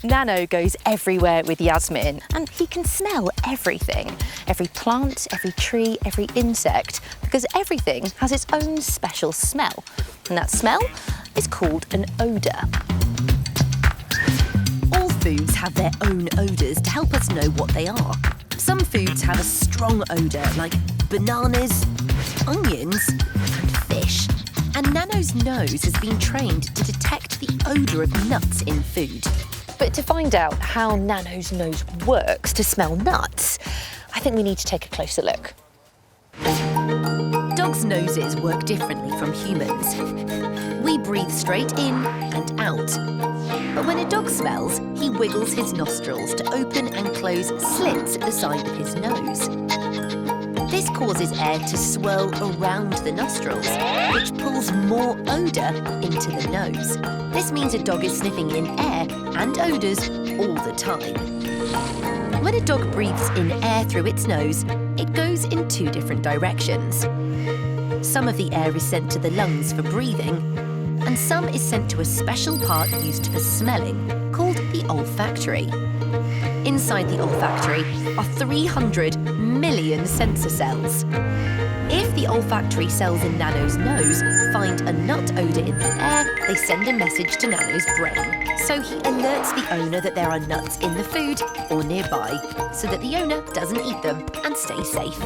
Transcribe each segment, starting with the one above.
Nano goes everywhere with Yasmin, and he can smell everything. Every plant, every tree, every insect, because everything has its own special smell. And that smell is called an odour. All foods have their own odours to help us know what they are. Some foods have a strong odour, like bananas, onions, and fish. And Nano's nose has been trained to detect the odour of nuts in food. But to find out how Nano's nose works to smell nuts, I think we need to take a closer look. Dogs' noses work differently from humans. We breathe straight in and out. But when a dog smells, he wiggles his nostrils to open and close slits at the side of his nose. This causes air to swirl around the nostrils, which pulls more odour into the nose. This means a dog is sniffing in air and odours all the time. When a dog breathes in air through its nose, it goes in two different directions. Some of the air is sent to the lungs for breathing, and some is sent to a special part used for smelling, called the olfactory. Inside the olfactory are 300 million sensor cells. If the olfactory cells in Nano's nose find a nut odour in the air, they send a message to Nano's brain. So he alerts the owner that there are nuts in the food or nearby, so that the owner doesn't eat them and stays safe.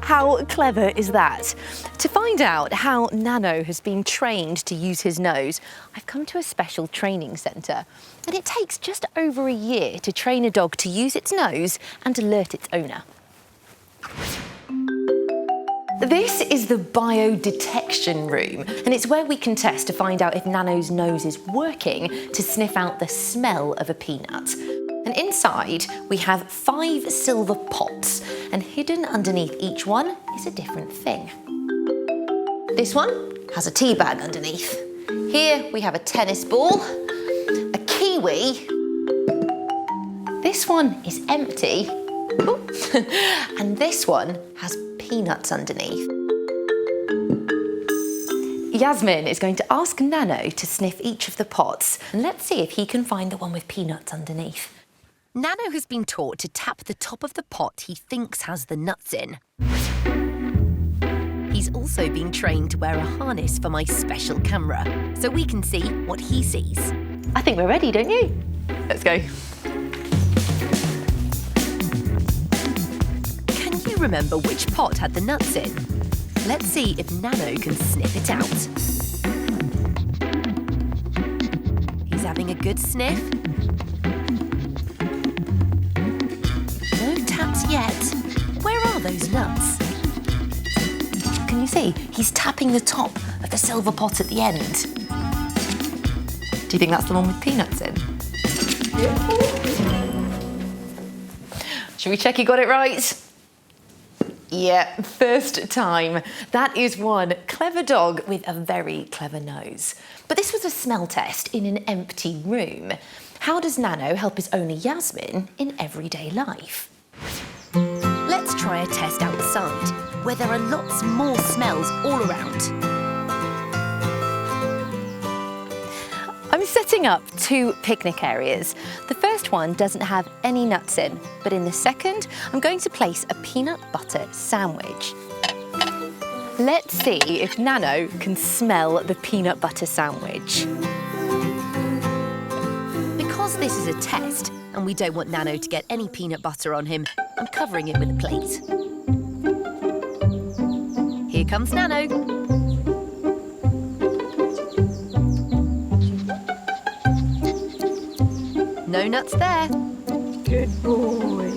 How clever is that? To find out how Nano has been trained to use his nose, I've come to a special training centre. And it takes just over a year to train a dog to use its nose and alert its owner. This is the biodetection room, and it's where we can test to find out if Nano's nose is working to sniff out the smell of a peanut. And inside, we have 5 silver pots, and hidden underneath each one is a different thing. This one has a tea bag underneath. Here we have a tennis ball, a kiwi. This one is empty. And this one has peanuts underneath. Yasmin is going to ask Nano to sniff each of the pots, and let's see if he can find the one with peanuts underneath. Nano has been taught to tap the top of the pot he thinks has the nuts in. He's also been trained to wear a harness for my special camera, so we can see what he sees. I think we're ready, don't you? Let's go. Can you remember which pot had the nuts in? Let's see if Nano can sniff it out. He's having a good sniff. No taps yet. Where are those nuts? Can you see? He's tapping the top of the silver pot at the end. Do you think that's the one with peanuts in? Should we check he got it right? Yeah, first time. That is one clever dog with a very clever nose. But this was a smell test in an empty room. How does Nano help his owner Yasmin in everyday life? Let's try a test outside, where there are lots more smells all around. I'm setting up 2 picnic areas. The first one doesn't have any nuts in, but in the second, I'm going to place a peanut butter sandwich. Let's see if Nano can smell the peanut butter sandwich. Because this is a test, and we don't want Nano to get any peanut butter on him, I'm covering it with a plate. Here comes Nano. No nuts there. Good boy.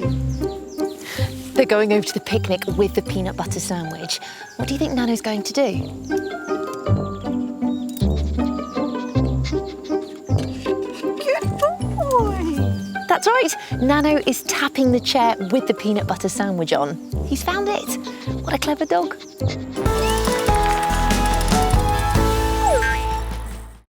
They're going over to the picnic with the peanut butter sandwich. What do you think Nano's going to do? Good boy. That's right. Nano is tapping the chair with the peanut butter sandwich on. He's found it. What a clever dog.